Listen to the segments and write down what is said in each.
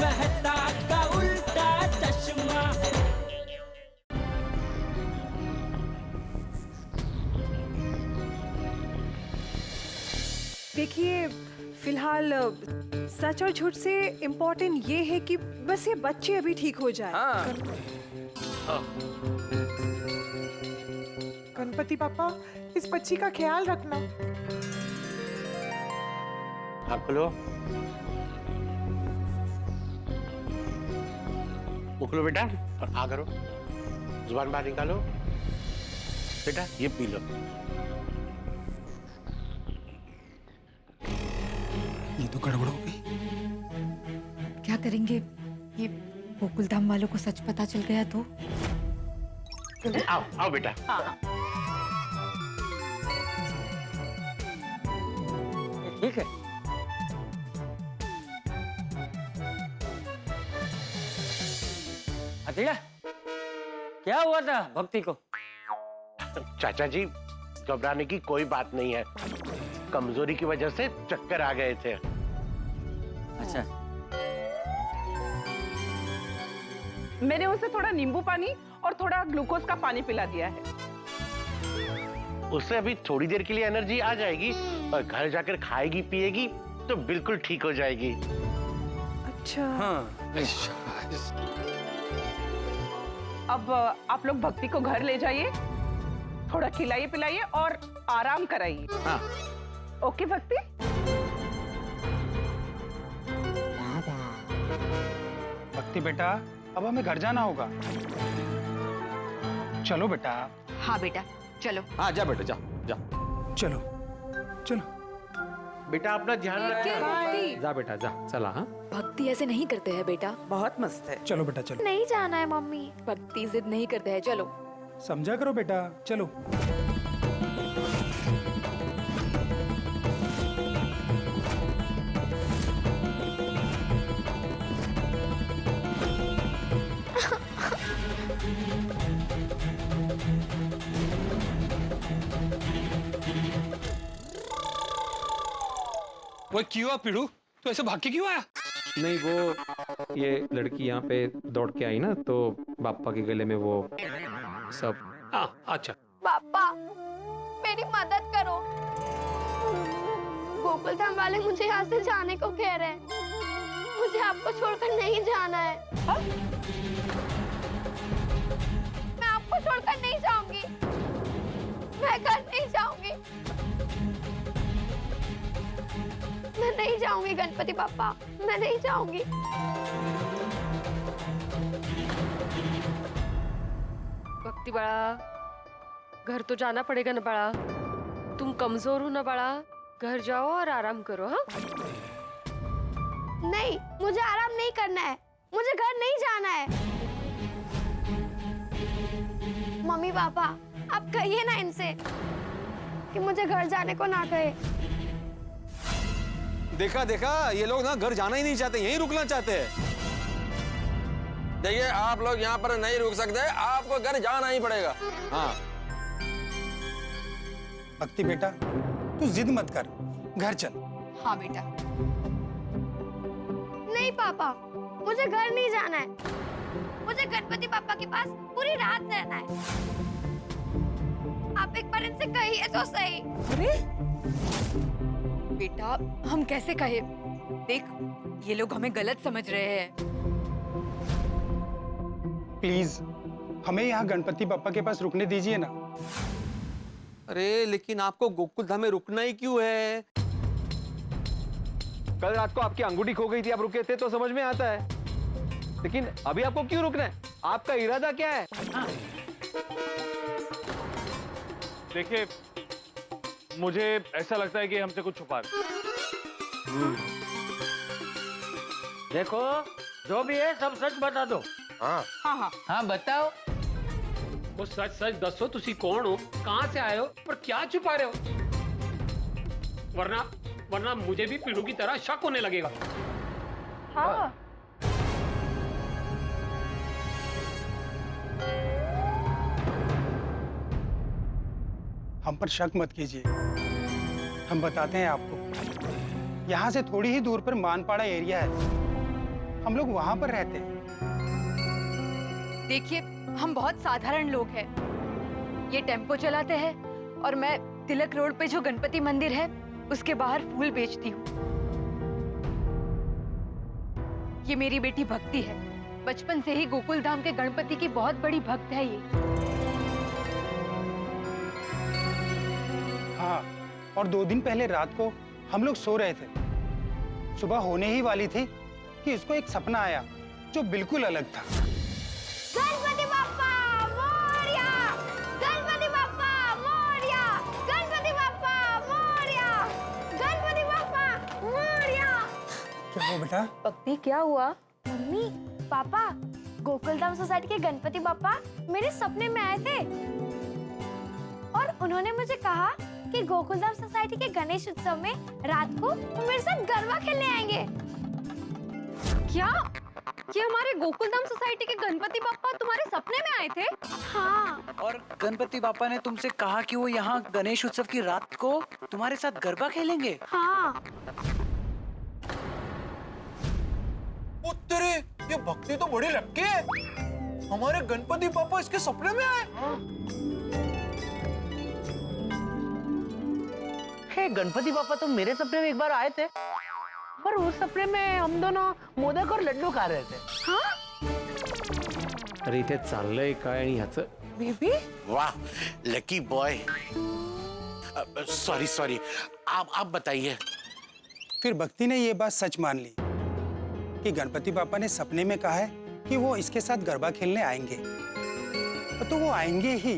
कहता का उल्टा चश्मा। देखिए, फिलहाल सच और झूठ से इम्पोर्टेंट ये है कि बस ये बच्चे अभी ठीक हो जाए। गणपति पापा, इस बच्ची का ख्याल रखना। आँख खोलो, मुँह खोलो बेटा और आ करो, जुबान बाहर निकालो। बेटा ये पी लो। ये तो गड़बड़ हो गई। क्या करेंगे? ये गोकुलधाम वालों को सच पता चल गया तो? आओ आओ बेटा। ठीक है। अतीड़ा, क्या हुआ था भक्ति को? चाचा जी, घबराने की कोई बात नहीं है, कमजोरी की वजह से चक्कर आ गए थे। अच्छा, मैंने उसे थोड़ा नींबू पानी और थोड़ा ग्लूकोज का पानी पिला दिया है। उससे अभी थोड़ी देर के लिए एनर्जी आ जाएगी और घर जाकर खाएगी पिएगी तो बिल्कुल ठीक हो जाएगी। अच्छा। हाँ। अब आप लोग भक्ति को घर ले जाइए, थोड़ा खिलाइए पिलाइए और आराम कराइए। हाँ। ओके भक्ति? भक्ति बेटा, अब हमें घर जाना होगा। चलो बेटा। हाँ बेटा, चलो। हाँ जा बेटा, जा जा। चलो चलो बेटा अपना ध्यान रखना। जा बेटा जा, चला। हाँ भक्ति ऐसे नहीं करते हैं बेटा। बहुत मस्त है। चलो बेटा चलो। नहीं जाना है मम्मी, भक्ति जिद नहीं करते हैं, चलो। समझा करो बेटा, चलो। वो क्यों पीड़ू, तो ऐसे भाग के क्यों आया? नहीं वो ये लड़की यहाँ पे दौड़ के आई ना, तो बापा के गले में वो सब। हाँ अच्छा। पापा, मेरी मदद करो। गोकुलधाम वाले मुझे यहाँ से जाने को कह रहे हैं। मुझे आपको छोड़कर नहीं जाना है। मैं आपको छोड़कर नहीं जाऊंगी। मैं घर नहीं जाऊंगी। मैं नहीं जाऊंगी गणपति पापा, मैं नहीं जाऊंगी। भक्ति बड़ा, घर तो जाना पड़ेगा ना बड़ा। तुम कमजोर हो ना बड़ा, घर जाओ और आराम करो। हाँ नहीं, मुझे आराम नहीं करना है, मुझे घर नहीं जाना है। मम्मी पापा, आप कहिए ना इनसे कि मुझे घर जाने को ना कहे। देखा देखा, ये लोग ना घर जाना ही नहीं चाहते, यहीं रुकना चाहते हैं। देखिए आप लोग यहाँ पर नहीं रुक सकते, आपको घर जाना ही पड़ेगा। हाँ भक्ति बेटा, तू जिद मत कर, घर चल। हाँ बेटा। नहीं पापा, मुझे घर नहीं जाना है। मुझे गणपति पापा के पास पूरी रात रहना है। आप एक बार इनसे कहिए तो सही। बेटा हम कैसे कहे? देख, ये लोग हमें गलत समझ रहे हैं। प्लीज हमें यहाँ गणपति पापा के पास रुकने दीजिए ना। अरे लेकिन आपको गोकुलधाम में रुकना ही क्यों है? कल रात को आपकी अंगूठी खो गई थी, आप रुके थे तो समझ में आता है, लेकिन अभी आपको क्यों रुकना है? आपका इरादा क्या है? देखिए, मुझे ऐसा लगता है कि हमसे कुछ छुपा रहे। देखो, जो भी है सब सच बता दो। हाँ हाँ हाँ हाँ बताओ। वो सच सच दसो, तुसी कौन हो, कहाँ से आए हो और क्या छुपा रहे हो? वरना मुझे भी पीड़ू की तरह शक होने लगेगा। हाँ। हम पर शक मत कीजिए, हम बताते हैं आपको। यहाँ से थोड़ी ही दूर पर मानपाड़ा एरिया है। हम लोग वहां पर रहते हैं। देखिए, हम बहुत साधारण लोग हैं। ये टेम्पो चलाते हैं और मैं तिलक रोड पे जो गणपति मंदिर है उसके बाहर फूल बेचती हूँ। ये मेरी बेटी भक्ति है। बचपन से ही गोकुल धाम के गणपति की बहुत बड़ी भक्त है ये। हाँ, और 2 दिन पहले रात को हम लोग सो रहे थे। सुबह होने ही वाली थी कि इसको एक सपना आया जो बिल्कुल अलग था। गणपति बप्पा मोरया, गणपति बप्पा मोरया, गणपति बप्पा मोरया, गणपति बप्पा मोरया। क्या हुआ बेटा? भक्ति, क्या हुआ? मम्मी, पापा, गोकुलधाम सोसाइटी के गणपति बप्पा मेरे सपने में आए थे और उन्होंने मुझे कहा कि गोकुलधाम सोसाइटी के गणेश उत्सव में रात को वो मेरे साथ गरबा खेलने आएंगे। क्या ये हमारे गोकुलधाम सोसाइटी के गणपति बप्पा तुम्हारे सपने में आए थे? हाँ। और गणपति बापा ने तुमसे कहा कि वो यहाँ गणेश उत्सव की रात को तुम्हारे साथ गरबा खेलेंगे? हाँ। तेरे, ये भक्ति तो बड़ी लक्की है। हमारे गणपति पापा इसके सपने में आए। गणपति पापा तो मेरे सपने में एक बार आए थे, पर उस सपने में हम दोनों मोदक और लड्डू खा रहे थे। हाँ? अरे इथे चाललंय काय आणि ह्याचं बेबी, वाह, लकी बॉय। सॉरी, आप बताइए। फिर भक्ति ने ये बात सच मान ली कि गणपति पापा ने सपने में कहा है कि वो इसके साथ गरबा खेलने आएंगे, तो वो आएंगे ही।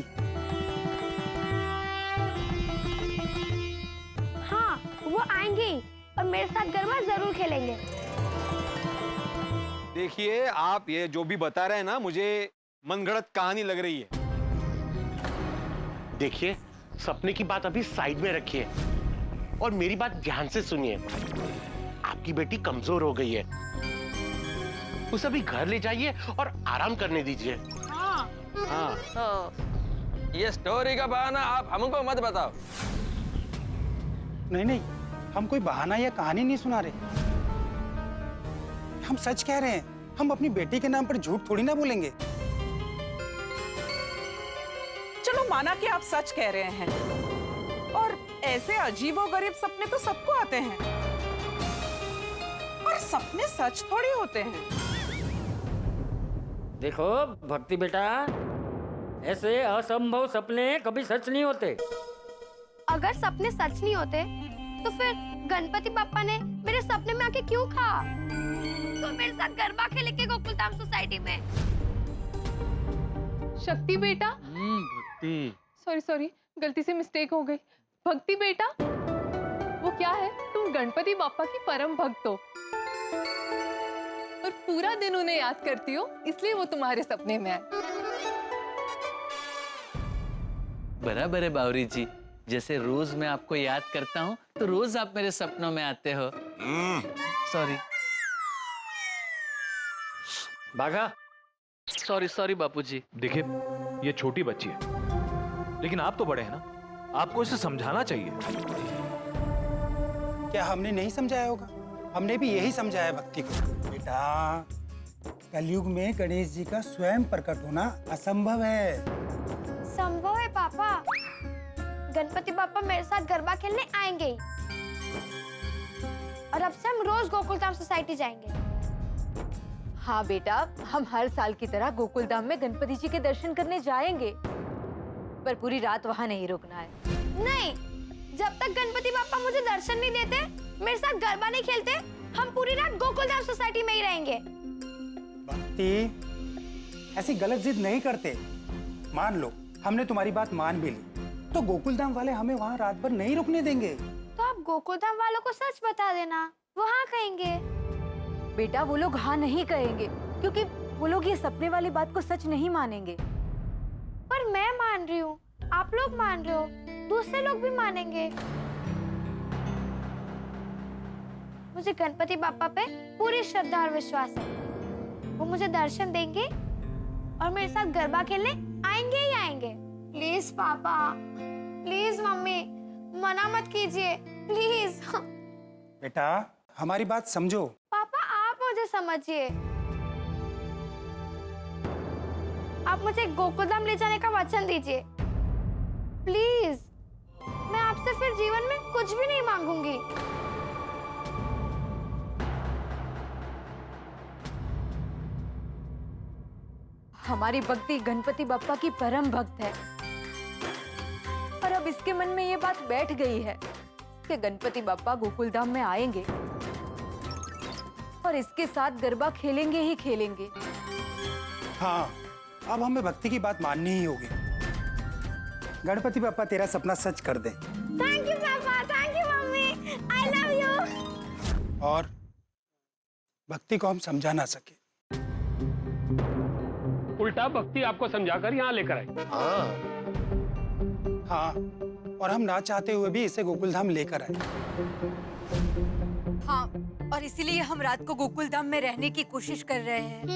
हाँ, वो आएंगे और मेरे साथ गरबा जरूर खेलेंगे। देखिए, आप ये जो भी बता रहे हैं ना, मुझे मनगढ़ंत कहानी लग रही है। देखिए, सपने की बात अभी साइड में रखिए और मेरी बात ध्यान से सुनिए। आपकी बेटी कमजोर हो गई है, उसे अभी घर ले जाइए और आराम करने दीजिए। हाँ। ये स्टोरी का बहाना आप हमको मत बताओ। नहीं, हम कोई बहाना या कहानी नहीं सुना रहे। हम सच कह रहे हैं। हम अपनी बेटी के नाम पर झूठ थोड़ी ना बोलेंगे। चलो माना कि आप सच कह रहे हैं, और ऐसे अजीबोगरीब सपने तो सबको आते हैं, और सपने सच थोड़ी होते हैं। देखो भक्ति बेटा, ऐसे असंभव सपने कभी सच नहीं होते। अगर सपने सच नहीं होते तो फिर गणपति बप्पा ने मेरे सपने में आके क्यों कहा तो मेरे साथ गरबा खेलेंगे गोकुलधाम सोसाइटी में? शक्ति बेटा, भक्ति, सॉरी, गलती से मिस्टेक हो गई। भक्ति बेटा, वो क्या है, तुम गणपति बप्पा की परम भक्त हो और पूरा दिन उन्हें याद करती हो, इसलिए वो तुम्हारे सपने में आए। बराबर है बावरी जी, जैसे रोज मैं आपको याद करता हूँ तो रोज आप मेरे सपनों में आते हो। सॉरी बाघा। सॉरी बापूजी। देखिए, ये छोटी बच्ची है, लेकिन आप तो बड़े हैं ना, आपको इसे समझाना चाहिए। क्या हमने नहीं समझाया होगा? हमने भी यही समझाया भक्ति को। बेटा, कलयुग में गणेश जी का स्वयं प्रकट होना असंभव है। संभव है पापा। गणपति बप्पा मेरे साथ गरबा खेलने आएंगे ही। और अब से हम रोज गोकुलधाम सोसाइटी जाएंगे। हाँ बेटा, हम हर साल की तरह गोकुलधाम में गणपति जी के दर्शन करने जाएंगे, पर पूरी रात वहाँ नहीं रुकना है। नहीं, जब तक गणपति बप्पा मुझे दर्शन नहीं देते, मेरे साथ गरबा नहीं खेलते, हम पूरी रात गोकुलधाम सोसाइटी में ही रहेंगे। भक्ति, ऐसी गलत जिद नहीं करते। मान लो हमने तुम्हारी बात मान भी ली, तो गोकुलधाम वाले हमें वहाँ रात भर नहीं रुकने देंगे। तो आप गोकुलधाम वालों को सच बता देना, वो हाँ कहेंगे। बेटा, वो लोग हाँ नहीं कहेंगे, क्योंकि वो लोग ये सपने वाली बात को सच नहीं मानेंगे। पर मैं मान रही हूँ, आप लोग मान रहे हो, दूसरे लोग भी मानेंगे। मुझे गणपति बप्पा पे पूरी श्रद्धा और विश्वास है। वो मुझे दर्शन देंगे और मेरे साथ गरबा खेलने आएंगे ही आएंगे। प्लीज पापा, प्लीज मम्मी, मना मत कीजिए, प्लीज। बेटा, हमारी बात समझो। पापा, आप मुझे समझिए। आप मुझे गोकुलधाम ले जाने का वचन दीजिए प्लीज। मैं आपसे फिर जीवन में कुछ भी नहीं मांगूंगी। हमारी भक्ति गणपति बप्पा की परम भक्त है और अब इसके मन में ये बात बैठ गई है कि गणपति बप्पा गोकुलधाम में आएंगे और इसके साथ गरबा खेलेंगे ही खेलेंगे। हाँ, अब हमें भक्ति की बात माननी ही होगी। गणपति पापा तेरा सपना सच कर दे। थैंक यू पापा, thank you mummy, I love you. और भक्ति को हम समझा ना सके, उल्टा भक्ति आपको समझाकर यहाँ लेकर आई। हाँ, और हम ना चाहते हुए भी इसे गोकुलधाम लेकर आए। हाँ, और इसीलिए हम रात को गोकुलधाम में रहने की कोशिश कर रहे हैं।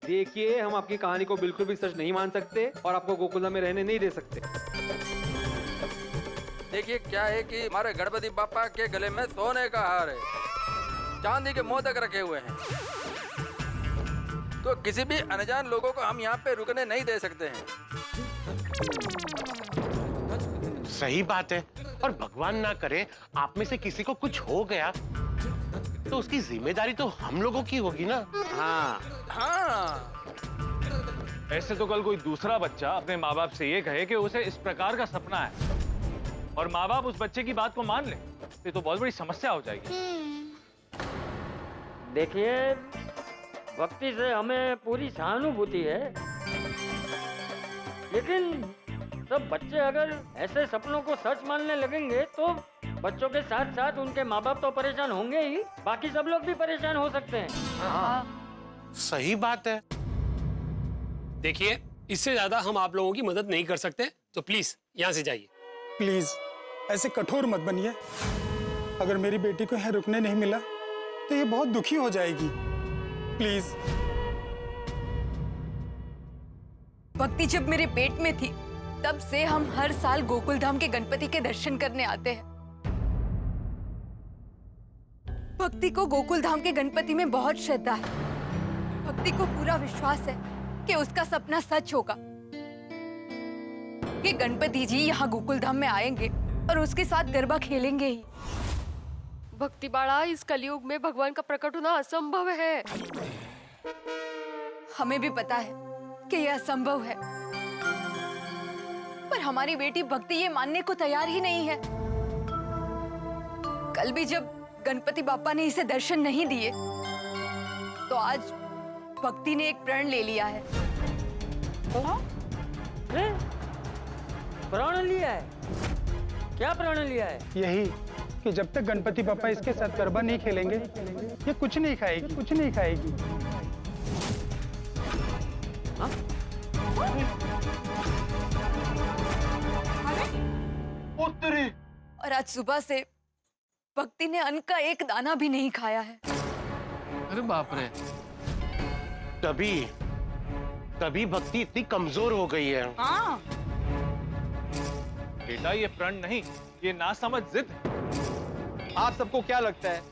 देखिए, हम आपकी कहानी को बिल्कुल भी सच नहीं मान सकते और आपको गोकुलधाम में रहने नहीं दे सकते। देखिए क्या है कि हमारे गणपति बापा के गले में सोने का हार है, चांदी के मोदक रखे हुए हैं, तो किसी भी अनजान लोगों को हम यहाँ पे रुकने नहीं दे सकते हैं। सही बात है, और भगवान ना करे आप में से किसी को कुछ हो गया तो उसकी जिम्मेदारी तो हम लोगों की होगी ना। हाँ हाँ, ऐसे तो कल कोई दूसरा बच्चा अपने माँ बाप से ये कहे कि उसे इस प्रकार का सपना है और माँ बाप उस बच्चे की बात को मान ले, तो ये तो बहुत बड़ी समस्या हो जाएगी। देखिए, भक्ति से हमें पूरी सहानुभूति है, लेकिन सब बच्चे अगर ऐसे सपनों को सच मानने लगेंगे तो बच्चों के साथ साथ उनके माँ बाप तो परेशान होंगे ही, बाकी सब लोग भी परेशान हो सकते हैं। सही बात है। देखिए, इससे ज्यादा हम आप लोगों की मदद नहीं कर सकते, तो प्लीज यहाँ से जाइए। प्लीज ऐसे कठोर मत बनिए। अगर मेरी बेटी को यहाँ रुकने नहीं मिला तो ये बहुत दुखी हो जाएगी। प्लीज। भक्ति जब मेरे पेट में थी तब से हम हर साल गोकुलधाम के गणपति के दर्शन करने आते हैं। भक्ति को गोकुलधाम के गणपति में बहुत श्रद्धा है। भक्ति को पूरा विश्वास है कि उसका सपना सच होगा, कि गणपति जी यहाँ गोकुलधाम में आएंगे और उसके साथ गरबा खेलेंगे ही। भक्ति बाड़ा, इस कलयुग में भगवान का प्रकट होना असंभव है। हमें भी पता है कि यह असंभव है, पर हमारी बेटी भक्ति ये मानने को तैयार ही नहीं है। कल भी जब गणपति बापा ने इसे दर्शन नहीं दिए तो आज भक्ति ने एक प्रण ले लिया है। प्रण लिया है? क्या प्रण लिया है? यही कि जब तक गणपति पापा इसके साथ गरबा नहीं खेलेंगे ये कुछ नहीं खाएगी, कुछ नहीं खाएगी। और आज सुबह से भक्ति ने अन्न का एक दाना भी नहीं खाया है। अरे बाप रे। तभी भक्ति इतनी कमजोर हो गई है। हाँ। बेटा, ये प्रण नहीं, ये नासमझ जिद है। आप सबको क्या लगता है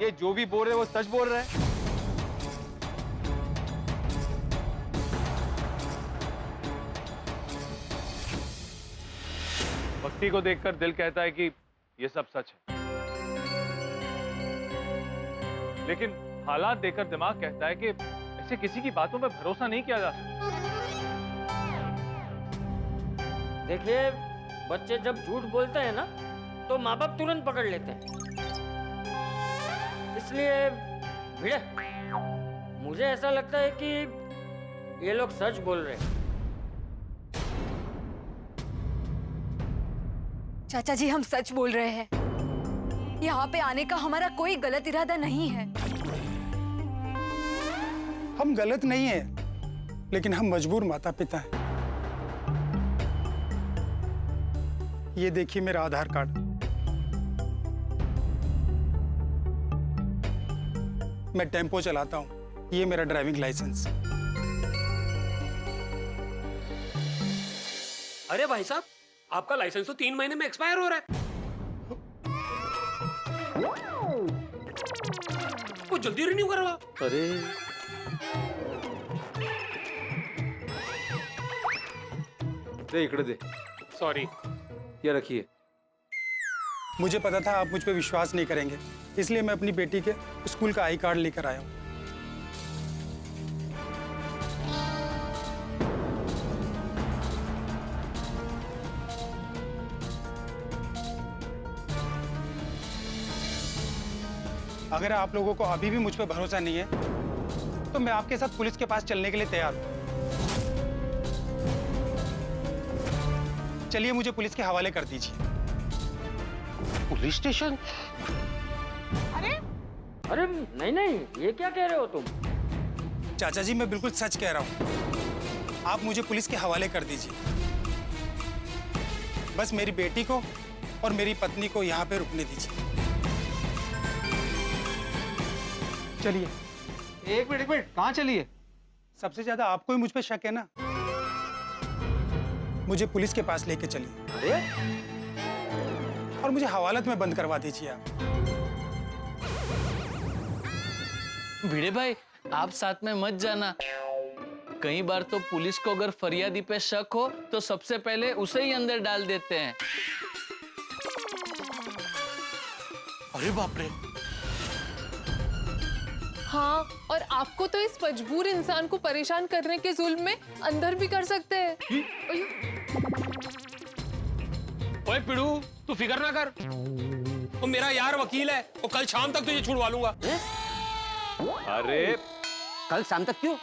ये जो भी बोल रहे वो सच बोल रहे हैं? भक्ति को देखकर दिल कहता है कि ये सब सच है, लेकिन हालात देखकर दिमाग कहता है कि ऐसे किसी की बातों पर भरोसा नहीं किया जा सकता। देखिए, बच्चे जब झूठ बोलते हैं ना तो माँ बाप तुरंत पकड़ लेते हैं, इसलिए भिड़े मुझे ऐसा लगता है कि ये लोग सच बोल रहे हैं। चाचा जी, हम सच बोल रहे हैं। यहाँ पे आने का हमारा कोई गलत इरादा नहीं है। हम गलत नहीं है, लेकिन हम मजबूर माता पिता हैं। ये देखिए मेरा आधार कार्ड। मैं टेम्पो चलाता हूँ, ये मेरा ड्राइविंग लाइसेंस। अरे भाई साहब, आपका लाइसेंस तो 3 महीने में एक्सपायर हो रहा है। कुछ जल्दी रिन्यू करवा। अरे दे इकड़े दे। सॉरी। ये रखिए। मुझे पता था आप मुझ पे विश्वास नहीं करेंगे, इसलिए मैं अपनी बेटी के स्कूल का आई कार्ड लेकर आया हूँ। अगर आप लोगों को अभी भी मुझ पे भरोसा नहीं है तो मैं आपके साथ पुलिस के पास चलने के लिए तैयार हूं। चलिए मुझे पुलिस के हवाले कर दीजिए। Police station? अरे नहीं नहीं, ये क्या कह रहे हो तुम? चाचा जी मैं बिल्कुल सच कह रहा हूं, आप मुझे पुलिस के हवाले कर दीजिए। बस मेरी बेटी को और मेरी पत्नी को यहाँ पे रुकने दीजिए। चलिए। एक मिनट कहाँ चलिए? सबसे ज्यादा आपको ही मुझ पे शक है ना, मुझे पुलिस के पास लेके चलिए। अरे और मुझे हवालत में बंद करवा दीजिए आप। भिड़े भाई आप साथ में मत जाना। कई बार तो पुलिस को अगर फरियादी पे शक हो तो सबसे पहले उसे ही अंदर डाल देते हैं। अरे बाप रे। हाँ, और आपको तो इस मजबूर इंसान को परेशान करने के जुल्म में अंदर भी कर सकते हैं। ओए पिड़ू, तू फिक्र ना कर, वो मेरा यार वकील है, वो कल शाम तक तुझे छुड़वा लूंगा। अरे कल शाम तक क्यों?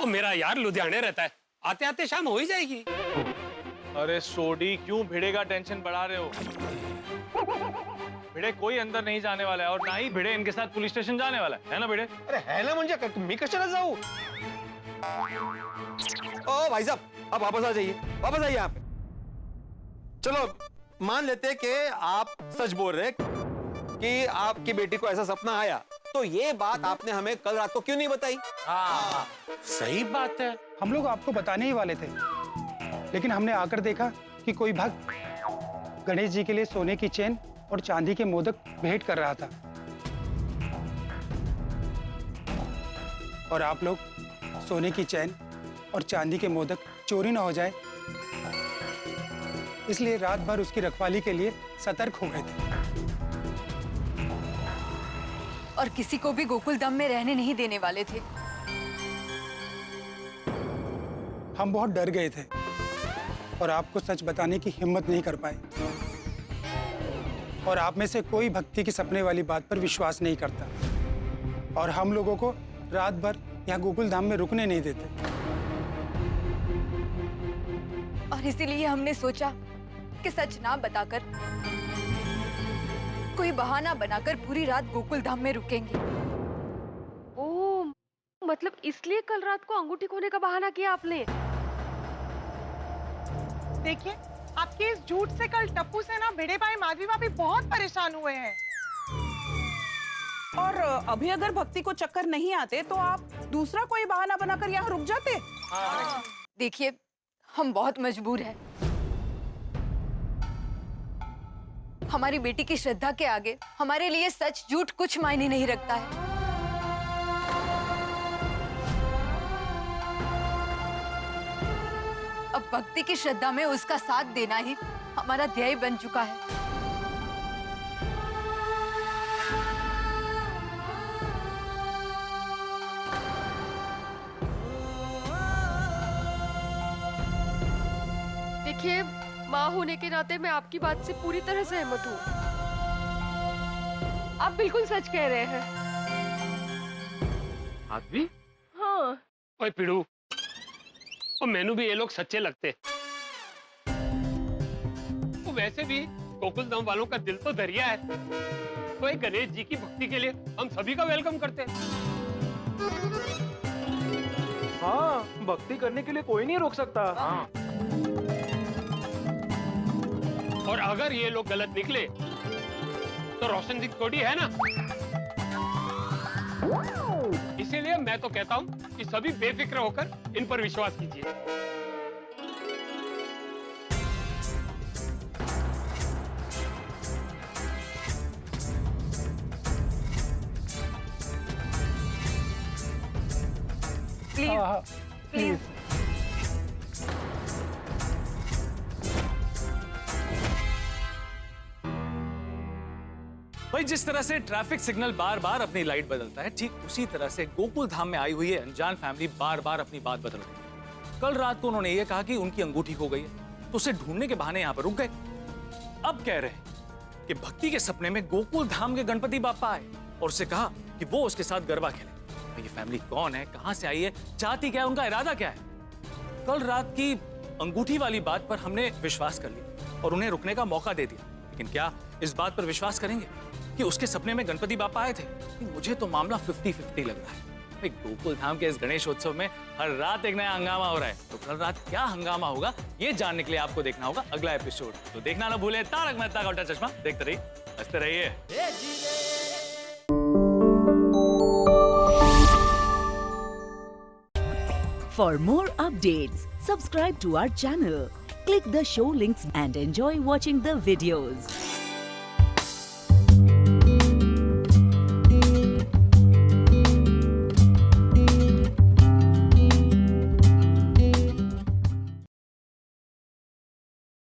वो मेरा यार लुधियाने रहता है, आते आते शाम हो ही जाएगी। अरे सोडी, क्यों भिड़े का टेंशन बढ़ा रहे हो? भिड़े कोई अंदर नहीं जाने वाला है और ना ही भिड़े इनके साथ पुलिस स्टेशन जाने वाला है ना भिड़े? अरे है ना मुंजा, मी कशाला जाऊ? ओ भाई साहब, आप वापस आ जाइए, वापस आइए यहाँ पे। चलो मान लेते हैं कि आप सच बोल रहे कि आपकी बेटी को ऐसा सपना आया, तो ये बात आपने हमें कल रात को क्यों नहीं बताई? हाँ सही बात है। हम लोग आपको बताने ही वाले थे, लेकिन हमने आकर देखा कि कोई भक्त गणेश जी के लिए सोने की चेन और चांदी के मोदक भेंट कर रहा था, और आप लोग सोने की चैन और चांदी के मोदक चोरी ना हो जाए, इसलिए रात भर उसकी रखवाली के लिए सतर्क हो गए थे। और किसी को भी गोकुल धाम में रहने नहीं देने वाले थे। हम बहुत डर गए थे और आपको सच बताने की हिम्मत नहीं कर पाए, और आप में से कोई भक्ति के सपने वाली बात पर विश्वास नहीं करता, और हम लोगों को रात भर यहाँ गोकुल धाम में रुकने नहीं देते। और इसीलिए हमने सोचा कि सच ना बताकर कोई बहाना बनाकर पूरी रात गोकुल धाम में रुकेंगे। ओह, मतलब इसलिए कल रात को अंगूठी खोने का बहाना किया आपने? देखिए, आपके इस झूठ से कल टप्पू से ना भिड़े भाई माधवी भाभी बहुत परेशान हुए हैं। और अभी अगर भक्ति को चक्कर नहीं आते तो आप दूसरा कोई बहाना बनाकर यहाँ रुक जाते। देखिए, हम बहुत मजबूर हैं। हमारी बेटी की श्रद्धा के आगे हमारे लिए सच झूठ कुछ मायने नहीं रखता है। अब भक्ति की श्रद्धा में उसका साथ देना ही हमारा ध्येय बन चुका है। देखिए, माँ होने के नाते मैं आपकी बात से पूरी तरह सहमत हूँ। आप बिल्कुल सच कह रहे हैं। माधवी? हाँ। ओए पिड़ू, और मैनू भी ये लोग सच्चे लगते। वो वैसे भी गोकुल धाम वालों का दिल तो दरिया है, तो एक गणेश जी की भक्ति के लिए हम सभी का वेलकम करते हैं। हाँ, भक्ति करने के लिए कोई नहीं रोक सकता। हाँ। और अगर ये लोग गलत निकले तो रोशन सिंह थोड़ी है ना। इसीलिए मैं तो कहता हूं कि सभी बेफिक्र होकर इन पर विश्वास कीजिए। Please please. भाई जिस तरह से ट्रैफिक सिग्नल बार बार अपनी लाइट बदलता है, ठीक उसी तरह से गोकुल धाम में आई हुई है अनजान फैमिली बार बार अपनी बात बदल रही है। कल रात को उन्होंने ये कहा कि उनकी अंगूठी खो गई है, तो उसे ढूंढने के बहाने यहाँ पर रुक गए। अब कह रहे हैं कि भक्ति के सपने में गोकुल धाम के गणपति बापा आए और उससे कहा कि वो उसके साथ गरबा खेले। ये फैमिली कौन है, कहां से आई है, चाहती क्या है, उनका इरादा क्या है? कल रात की अंगूठी वाली बात पर हमने विश्वास कर लिया और उन्हें रुकने का मौका दे दिया, लेकिन क्या इस बात पर विश्वास करेंगे कि उसके सपने में गणपति बापा आए थे? मुझे तो मामला 50-50 लग रहा है। गोकुल धाम के इस गणेशोत्सव में हर रात एक नया हंगामा हो रहा है, तो कल रात क्या हंगामा होगा ये जानने के लिए आपको देखना होगा अगला एपिसोड। तो देखना ना भूले तारक मेहता का उल्टा चश्मा। देखते रहिए, हंसते रहिए। For more updates, subscribe to our channel, click the show links and enjoy watching the videos.